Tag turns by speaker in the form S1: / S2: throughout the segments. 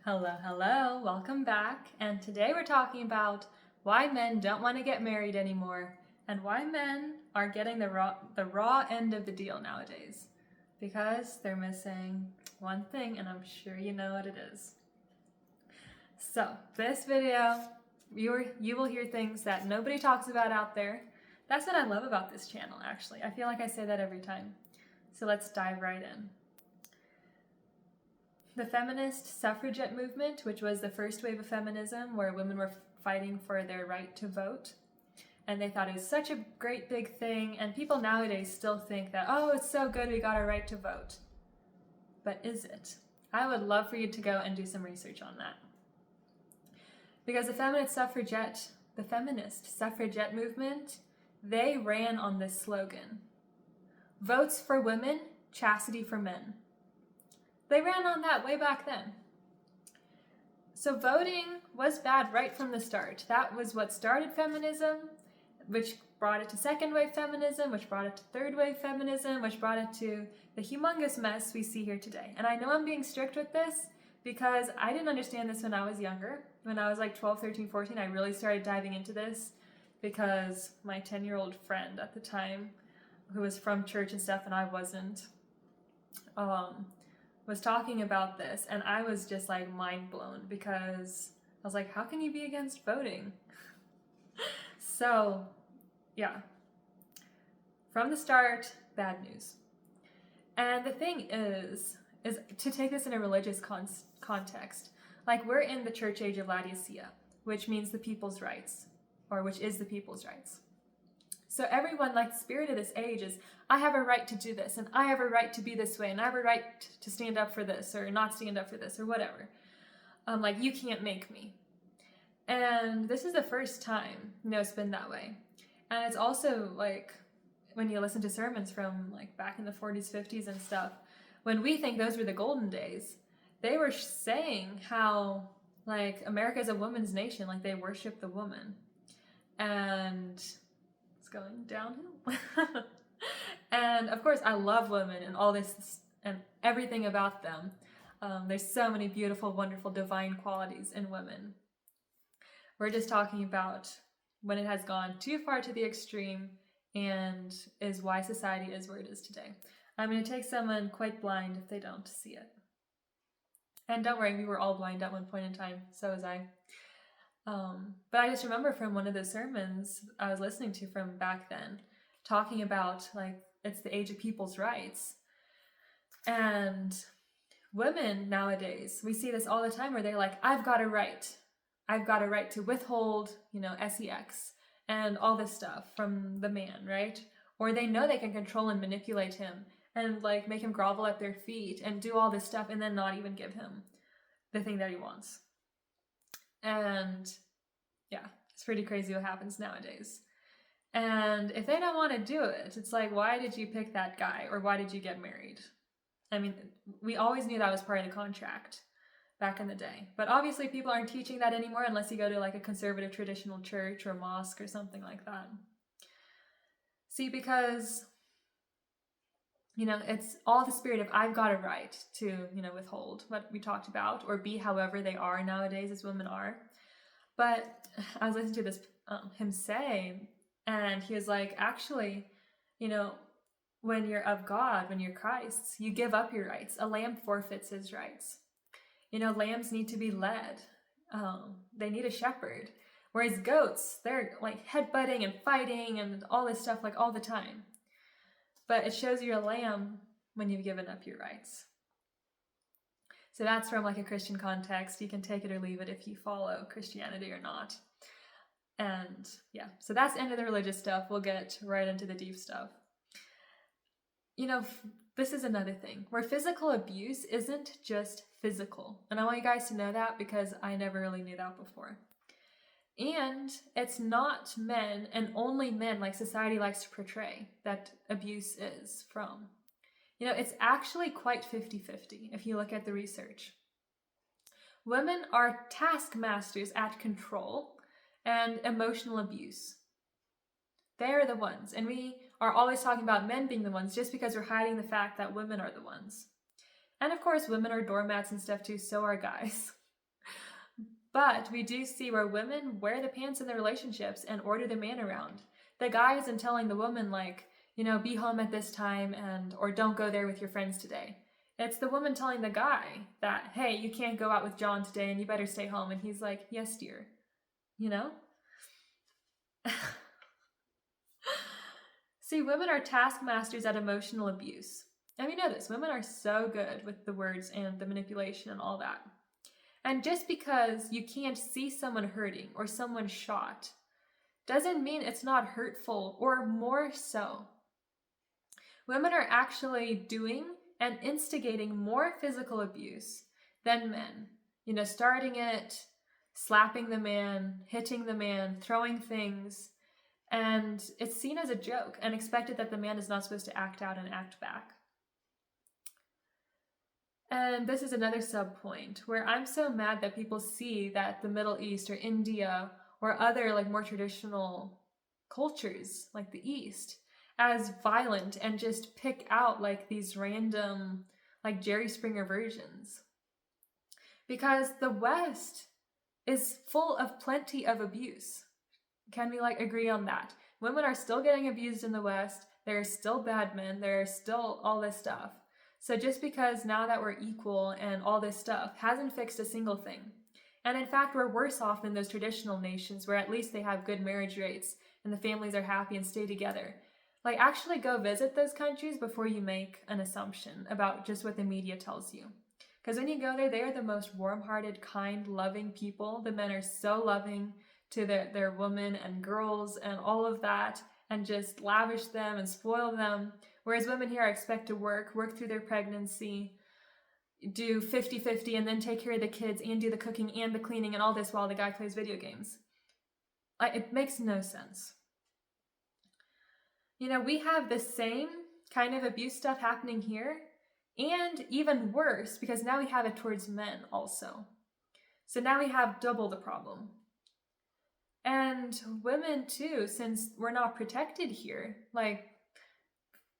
S1: Hello, welcome back. And today we're talking about why men don't want to get married anymore and why men are getting the raw end of the deal nowadays. Because they're missing one thing, and I'm sure you know what it is. So, this video, you will hear things that nobody talks about out there. That's what I love about this channel, actually. I feel like I say that every time. So let's dive right in. The feminist suffragette movement, which was the first wave of feminism where women were fighting for their right to vote, and they thought it was such a great big thing, and people nowadays still think that, oh, it's so good we got our right to vote. But is it? I would love for you to go and do some research on that. Because the feminist suffragette movement, they ran on this slogan: votes for women, chastity for men. They ran on that way back then. So voting was bad right from the start. That was what started feminism, which brought it to second wave feminism, which brought it to third wave feminism, which brought it to the humongous mess we see here today. And I know I'm being strict with this because I didn't understand this when I was younger. When I was like 12, 13, 14, I really started diving into this because my 10-year-old friend at the time, who was from church and stuff and I wasn't, was talking about this, and I was just like mind blown because I was like, how can you be against voting? So yeah, from the start, bad news. And the thing is to take this in a religious context, like we're in the church age of Laodicea, which means the people's rights, or which is the people's rights. So everyone, like the spirit of this age is, I have a right to do this, and I have a right to be this way, and I have a right to stand up for this, or not stand up for this, or whatever. Like, you can't make me. And this is the first time, it's been that way. And it's also, like, when you listen to sermons from, like, back in the 40s, 50s and stuff, when we think those were the golden days, they were saying how, like, America is a woman's nation, like, they worship the woman. And going downhill. And of course I love women and all this and everything about them. There's so many beautiful, wonderful, divine qualities in women. We're just talking about when it has gone too far to the extreme and is why society is where it is today. I'm going to take someone quite blind if they don't see it. And don't worry, we were all blind at one point in time, so was I. But I just remember from one of the sermons I was listening to from back then, talking about, like, it's the age of people's rights. And women nowadays, we see this all the time where they're like, I've got a right to withhold, sex and all this stuff from the man, right? Or they know they can control and manipulate him and, like, make him grovel at their feet and do all this stuff and then not even give him the thing that he wants. And yeah, it's pretty crazy what happens nowadays. And if they don't want to do it, it's like, why did you pick that guy? Or why did you get married? I mean, we always knew that was part of the contract back in the day. But obviously people aren't teaching that anymore unless you go to like a conservative traditional church or mosque or something like that. See, because, it's all the spirit of I've got a right to, withhold what we talked about or be however they are nowadays as women are. But I was listening to this, him say, and he was like, actually, when you're of God, when you're Christ's, you give up your rights. A lamb forfeits his rights. Lambs need to be led. They need a shepherd. Whereas goats, they're like headbutting and fighting and all this stuff like all the time. But it shows you're a lamb when you've given up your rights. So that's from like a Christian context. You can take it or leave it if you follow Christianity or not. And yeah, so that's the end of the religious stuff. We'll get right into the deep stuff. This is another thing where physical abuse isn't just physical. And I want you guys to know that because I never really knew that before. And it's not men and only men like society likes to portray that abuse is from. It's actually quite 50-50 if you look at the research. Women are taskmasters at control and emotional abuse. They're the ones. And we are always talking about men being the ones just because we're hiding the fact that women are the ones. And of course, women are doormats and stuff too, so are guys. But we do see where women wear the pants in the relationships and order the man around. The guy isn't telling the woman, like, be home at this time or don't go there with your friends today. It's the woman telling the guy that, hey, you can't go out with John today and you better stay home. And he's like, yes, dear. See, women are taskmasters at emotional abuse. And we know this. Women are so good with the words and the manipulation and all that. And just because you can't see someone hurting or someone shot doesn't mean it's not hurtful, or more so. Women are actually doing and instigating more physical abuse than men. Starting it, slapping the man, hitting the man, throwing things, and it's seen as a joke and expected that the man is not supposed to act out and act back. And this is another sub-point where I'm so mad that people see that the Middle East or India or other more traditional cultures like the East as violent and just pick out these random Jerry Springer versions. Because the West is full of plenty of abuse. Can we agree on that? Women are still getting abused in the West. There are still bad men. There are still all this stuff. So just because now that we're equal and all this stuff hasn't fixed a single thing. And in fact, we're worse off than those traditional nations where at least they have good marriage rates and the families are happy and stay together. Actually go visit those countries before you make an assumption about just what the media tells you. Because when you go there, they are the most warm-hearted, kind, loving people. The men are so loving to their women and girls and all of that, and just lavish them and spoil them. Whereas women here are expected to work through their pregnancy, do 50-50, and then take care of the kids and do the cooking and the cleaning and all this while the guy plays video games. It makes no sense. We have the same kind of abuse stuff happening here, and even worse, because now we have it towards men also. So now we have double the problem. And women too, since we're not protected here,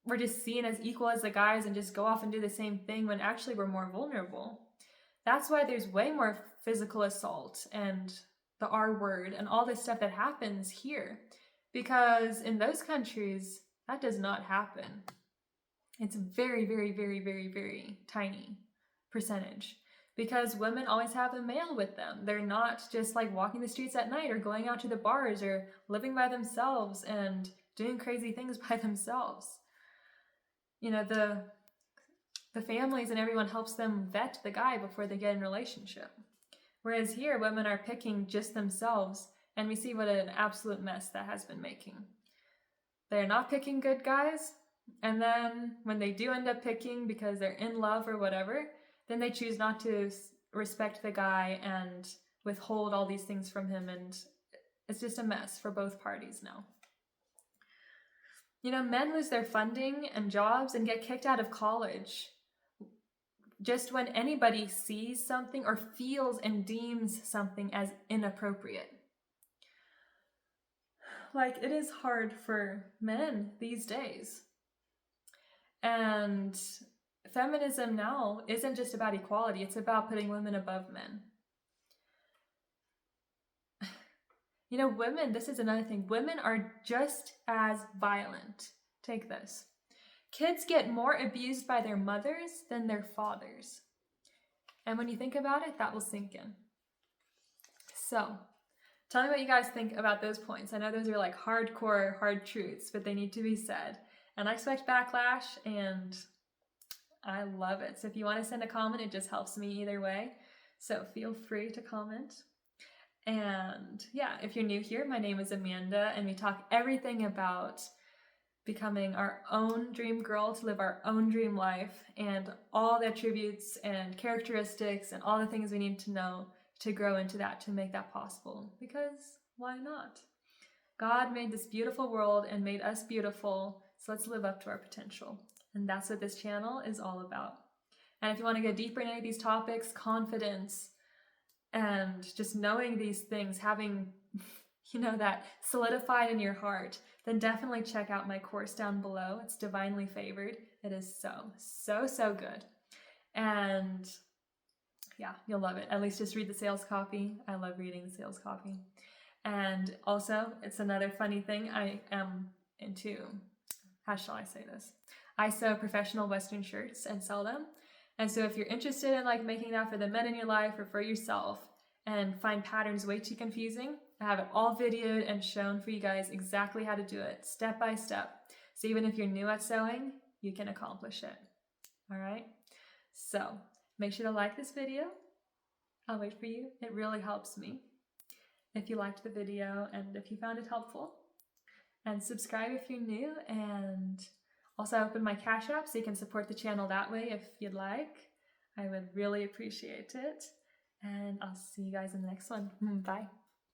S1: we're just seen as equal as the guys and just go off and do the same thing when actually we're more vulnerable. That's why there's way more physical assault and the R word and all this stuff that happens here. Because in those countries, that does not happen. It's very, very, very, very, very tiny percentage. Because women always have a male with them. They're not just walking the streets at night or going out to the bars or living by themselves and doing crazy things by themselves. The families and everyone helps them vet the guy before they get in a relationship. Whereas here, women are picking just themselves, and we see what an absolute mess that has been making. They're not picking good guys, and then when they do end up picking because they're in love or whatever, then they choose not to respect the guy and withhold all these things from him, and it's just a mess for both parties now. Men lose their funding and jobs and get kicked out of college just when anybody sees something or feels and deems something as inappropriate. It is hard for men these days. And feminism now isn't just about equality, it's about putting women above men. Women, this is another thing, women are just as violent. Take this. Kids get more abused by their mothers than their fathers. And when you think about it, that will sink in. So, tell me what you guys think about those points. I know those are hardcore, hard truths, but they need to be said. And I expect backlash, and I love it. So if you want to send a comment, it just helps me either way. So feel free to comment. And yeah, if you're new here, my name is Amanda, and we talk everything about becoming our own dream girl to live our own dream life, and all the attributes and characteristics and all the things we need to know to grow into that, to make that possible. Because why not? God made this beautiful world and made us beautiful, so let's live up to our potential. And that's what this channel is all about. And if you want to go deeper in any of these topics, confidence, and just knowing these things, having, that solidified in your heart, then definitely check out my course down below. It's Divinely Favored. It is so, so, so good. And yeah, you'll love it. At least just read the sales copy. I love reading the sales copy. And also, it's another funny thing. I am into, how shall I say this? I sew professional Western shirts and sell them. And so if you're interested in like making that for the men in your life or for yourself and find patterns way too confusing, I have it all videoed and shown for you guys exactly how to do it step by step. So even if you're new at sewing, you can accomplish it. All right. So make sure to like this video. I'll wait for you. It really helps me if you liked the video and if you found it helpful. And subscribe if you're new, and also open my Cash App so you can support the channel that way if you'd like. I would really appreciate it. And I'll see you guys in the next one. Bye.